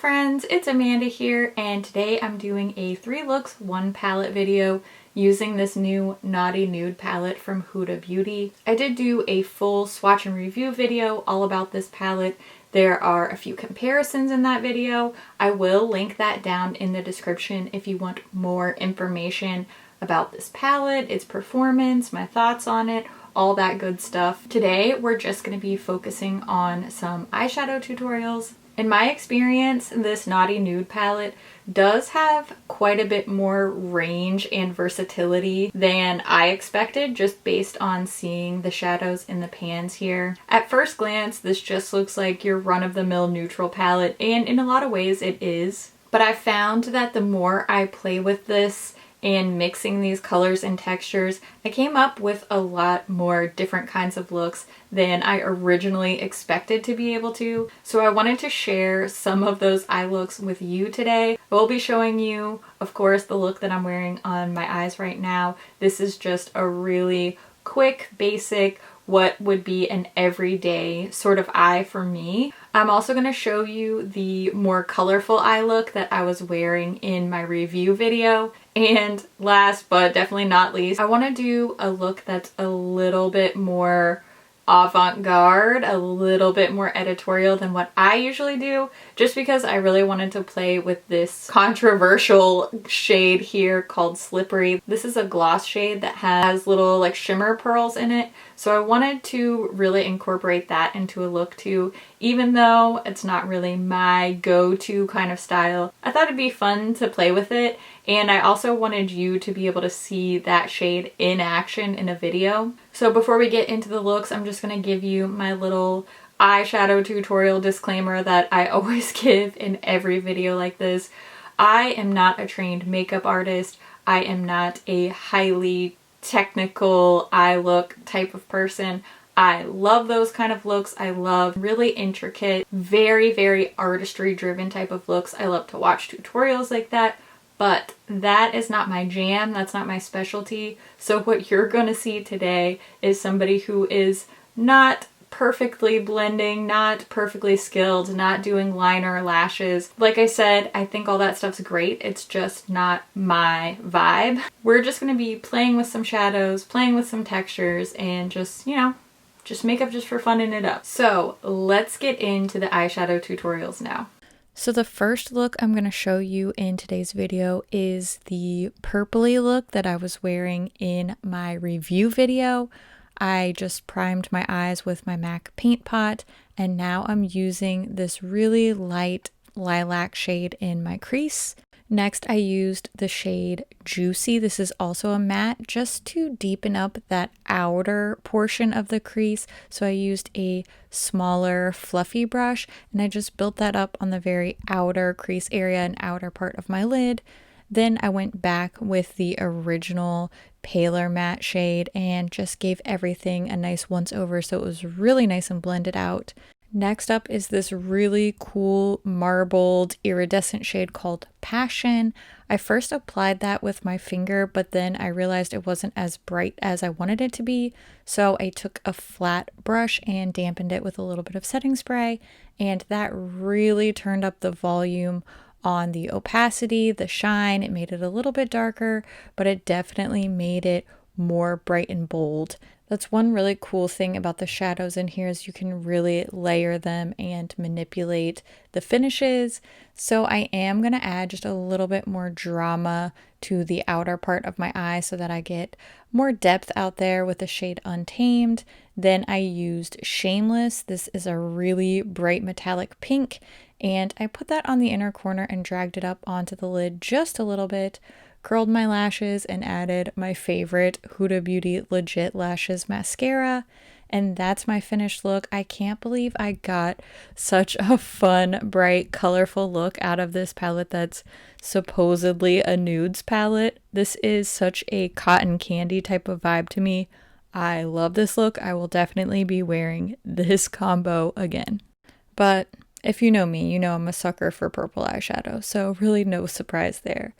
friends, it's Amanda here, and today I'm doing a 3 looks 1 palette video using this new Naughty Nude palette from Huda Beauty. I did do a full swatch and review video all about this palette. There are a few comparisons in that video. I will link that down in the description if you want more information about this palette, its performance, my thoughts on it, all that good stuff. Today we're just going to be focusing on some eyeshadow tutorials. In my experience, this Naughty Nude palette does have quite a bit more range and versatility than I expected, just based on seeing the shadows in the pans here. At first glance, this just looks like your run-of-the-mill neutral palette, and in a lot of ways it is. But I found that the more I play with this and mixing these colors and textures, I came up with a lot more different kinds of looks than I originally expected to be able to. So I wanted to share some of those eye looks with you today. I will be showing you, of course, the look that I'm wearing on my eyes right now. This is just a really quick, basic, what would be an everyday sort of eye for me. I'm also going to show you the more colorful eye look that I was wearing in my review video. And last but definitely not least, I want to do a look that's a little bit more avant-garde, a little bit more editorial than what I usually do, just because I really wanted to play with this controversial shade here called Slippery. This is a gloss shade that has little like shimmer pearls in it, so I wanted to really incorporate that into a look too, even though it's not really my go-to kind of style. I thought it'd be fun to play with it, and I also wanted you to be able to see that shade in action in a video. So before we get into the looks, I'm just going to give you my little eyeshadow tutorial disclaimer that I always give in every video like this. I am not a trained makeup artist. I am not a highly technical eye look type of person. I love those kind of looks. I love really intricate, very artistry driven type of looks. I love to watch tutorials like that. But that is not my jam, that's not my specialty. So what you're going to see today is somebody who is not perfectly blending, not perfectly skilled, not doing liner, lashes. Like I said, I think all that stuff's great. It's just not my vibe. We're just going to be playing with some shadows, playing with some textures, and just, you know, just makeup just for funning it up. So let's get into the eyeshadow tutorials now. So the first look I'm going to show you in today's video is the purpley look that I was wearing in my review video. I just primed my eyes with my MAC paint pot, and now I'm using this really light lilac shade in my crease. Next, I used the shade Juicy. This is also a matte, just to deepen up that outer portion of the crease. So I used a smaller fluffy brush, and I just built that up on the very outer crease area and outer part of my lid. Then I went back with the original paler matte shade and just gave everything a nice once over, so it was really nice and blended out. Next up is this really cool marbled iridescent shade called Passion. I first applied that with my finger, but then I realized it wasn't as bright as I wanted it to be. So I took a flat brush and dampened it with a little bit of setting spray, and that really turned up the volume on the opacity, the shine. It made it a little bit darker, but it definitely made it more bright and bold. That's one really cool thing about the shadows in here, is you can really layer them and manipulate the finishes. So I am going to add just a little bit more drama to the outer part of my eye so that I get more depth out there with the shade Untamed. Then I used Shameless. This is a really bright metallic pink, and I put that on the inner corner and dragged it up onto the lid just a little bit. Curled my lashes and added my favorite Huda Beauty Legit Lashes mascara, and that's my finished look. I can't believe I got such a fun, bright, colorful look out of this palette that's supposedly a nudes palette. This is such a cotton candy type of vibe to me. I love this look. I will definitely be wearing this combo again. But if you know me, you know I'm a sucker for purple eyeshadow, so really no surprise there.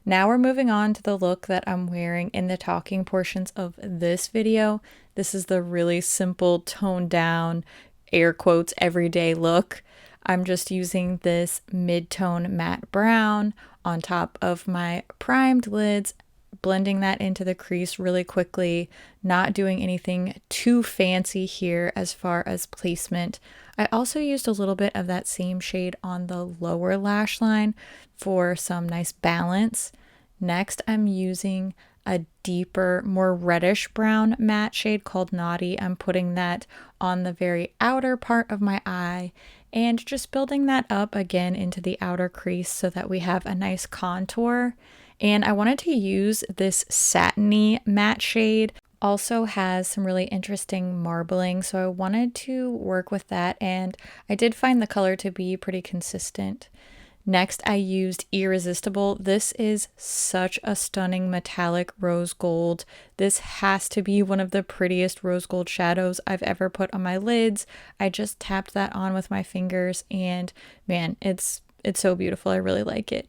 Now we're moving on to the look that I'm wearing in the talking portions of this video. This is the really simple, toned down, air quotes, everyday look. I'm just using this mid-tone matte brown on top of my primed lids, blending that into the crease really quickly, not doing anything too fancy here as far as placement. I also used a little bit of that same shade on the lower lash line for some nice balance. Next, I'm using a deeper, more reddish brown matte shade called Naughty. I'm putting that on the very outer part of my eye and just building that up again into the outer crease so that we have a nice contour. And I wanted to use this satiny matte shade. Also has some really interesting marbling, so I wanted to work with that, and I did find the color to be pretty consistent. Next, I used Irresistible. This is such a stunning metallic rose gold. This has to be one of the prettiest rose gold shadows I've ever put on my lids. I just tapped that on with my fingers, and man, it's so beautiful. I really like it.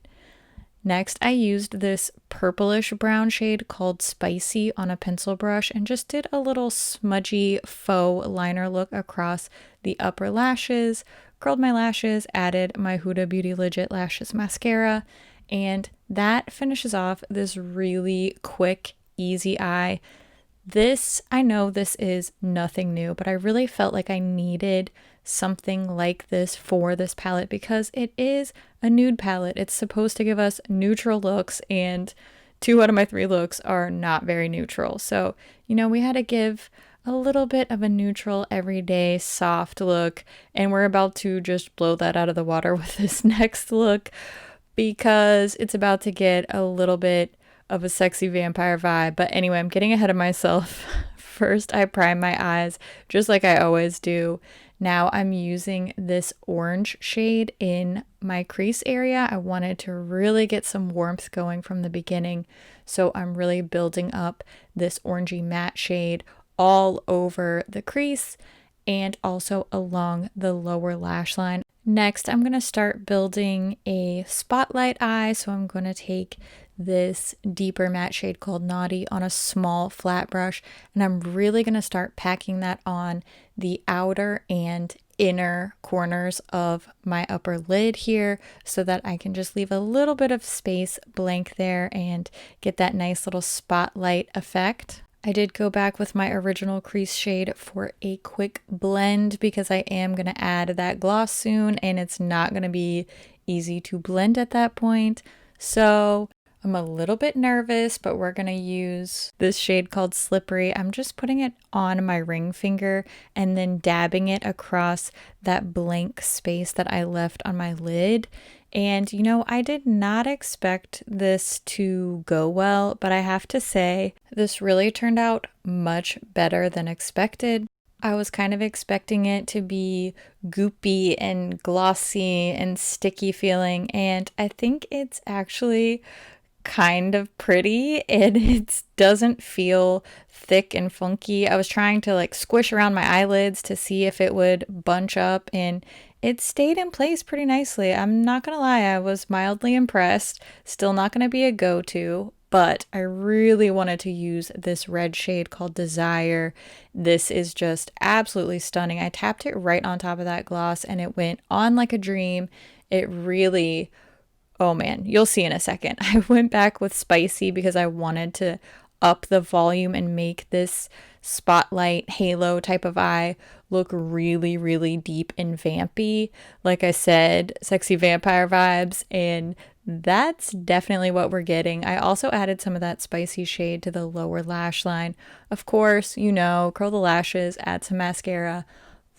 Next, I used this purplish brown shade called Spicy on a pencil brush and just did a little smudgy faux liner look across the upper lashes, curled my lashes, added my Huda Beauty Legit Lashes mascara, and that finishes off this really quick, easy eye. I know this is nothing new, but I really felt like I needed something like this for this palette because it is a nude palette. It's supposed to give us neutral looks, and 2 out of my 3 looks are not very neutral. So, we had to give a little bit of a neutral, everyday, soft look, and we're about to just blow that out of the water with this next look because it's about to get a little bit of a sexy vampire vibe. But anyway, I'm getting ahead of myself. First, I prime my eyes just like I always do. Now I'm using this orange shade in my crease area. I wanted to really get some warmth going from the beginning, so I'm really building up this orangey matte shade all over the crease and also along the lower lash line. Next, I'm going to start building a spotlight eye, so I'm going to take this deeper matte shade called Naughty on a small flat brush, and I'm really going to start packing that on the outer and inner corners of my upper lid here so that I can just leave a little bit of space blank there and get that nice little spotlight effect. I did go back with my original crease shade for a quick blend because I am going to add that gloss soon and it's not going to be easy to blend at that point. So I'm a little bit nervous, but we're going to use this shade called Slippery. I'm just putting it on my ring finger and then dabbing it across that blank space that I left on my lid. And I did not expect this to go well, but I have to say this really turned out much better than expected. I was kind of expecting it to be goopy and glossy and sticky feeling, and I think it's actually kind of pretty and it doesn't feel thick and funky. I was trying to squish around my eyelids to see if it would bunch up, and it stayed in place pretty nicely. I'm not gonna lie, I was mildly impressed. Still not gonna be a go-to, but I really wanted to use this red shade called Desire. This is just absolutely stunning. I tapped it right on top of that gloss and it went on like a dream. It really, oh man, you'll see in a second. I went back with Spicy because I wanted to up the volume and make this spotlight halo type of eye look really, really deep and vampy. Like I said, sexy vampire vibes, and that's definitely what we're getting. I also added some of that spicy shade to the lower lash line. Of course, curl the lashes, add some mascara.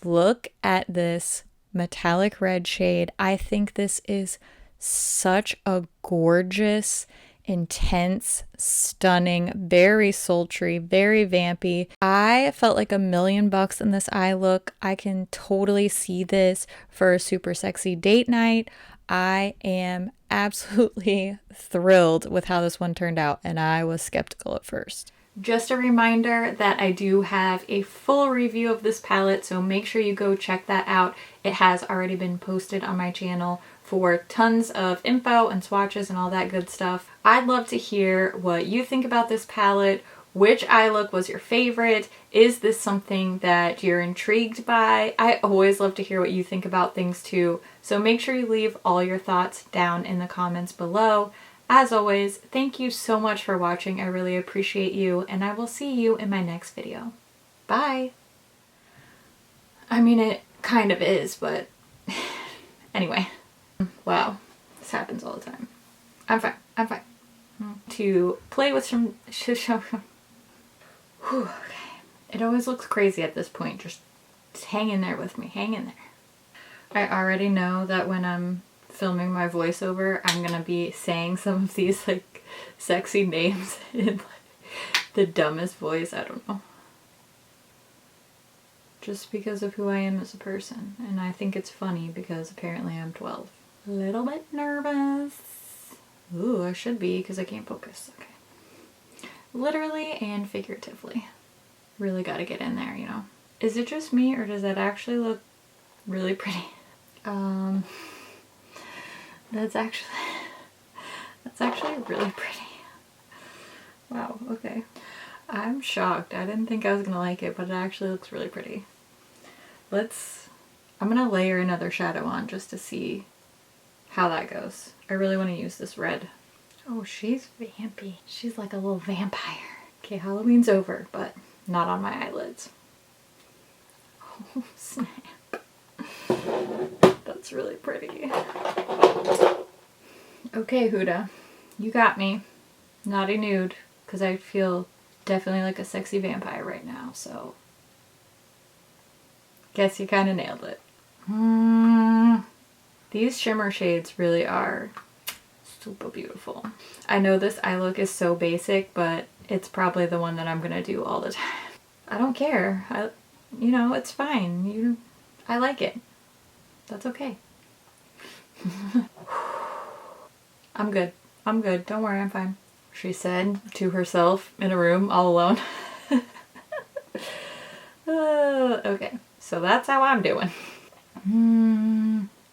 Look at this metallic red shade. I think this is such a gorgeous, intense, stunning, very sultry, very vampy. I felt like $1,000,000 in this eye look. I can totally see this for a super sexy date night. I am absolutely thrilled with how this one turned out, and I was skeptical at first. Just a reminder that I do have a full review of this palette, so make sure you go check that out. It has already been posted on my channel for tons of info and swatches and all that good stuff. I'd love to hear what you think about this palette, which eye look was your favorite? Is this something that you're intrigued by? I always love to hear what you think about things too, so make sure you leave all your thoughts down in the comments below. As always, thank you so much for watching. I really appreciate you, and I will see you in my next video. Bye! I mean, it kind of is, but anyway. Wow, this happens all the time. I'm fine. I'm fine. To play with some Whew, okay. It always looks crazy at this point. Just hang in there with me. Hang in there. I already know that when I'm filming my voiceover, I'm gonna be saying some of these like sexy names in like the dumbest voice. I don't know. Just because of who I am as a person. And I think it's funny because apparently I'm 12. A little bit nervous. Ooh, I should be because I can't focus. Okay. Literally and figuratively. Really gotta get in there, you know. Is it just me or does that actually look really pretty? That's actually really pretty. Wow, okay. I'm shocked. I didn't think I was gonna like it, but it actually looks really pretty. I'm gonna layer another shadow on just to see how that goes. I really want to use this red. Oh, she's vampy. She's like a little vampire. Okay, Halloween's over, but not on my eyelids. Oh, snap. That's really pretty. Okay, Huda, you got me. Naughty Nude, because I feel definitely like a sexy vampire right now, so guess you kind of nailed it. These shimmer shades really are super beautiful. I know this eye look is so basic, but it's probably the one that I'm gonna do all the time. I don't care. You know, it's fine. I like it. That's okay. I'm good. I'm good. Don't worry, I'm fine. She said to herself in a room all alone. Okay, so that's how I'm doing.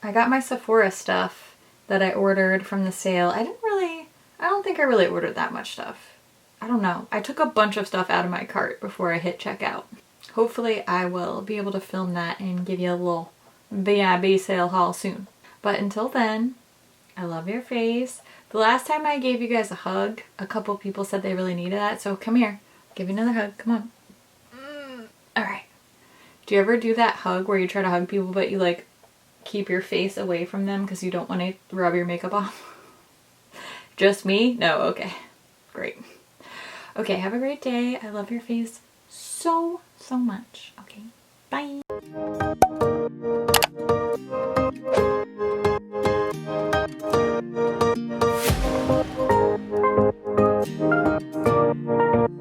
I got my Sephora stuff that I ordered from the sale. I don't think I really ordered that much stuff. I don't know. I took a bunch of stuff out of my cart before I hit checkout. Hopefully I will be able to film that and give you a little VIB sale haul soon. But until then, I love your face. The last time I gave you guys a hug, a couple people said they really needed that, so come here. I'll give you another hug. Come on. Alright. Do you ever do that hug where you try to hug people but you like keep your face away from them because you don't want to rub your makeup off? Just me? No, okay. Great. Okay, have a great day. I love your face so much. Okay, bye.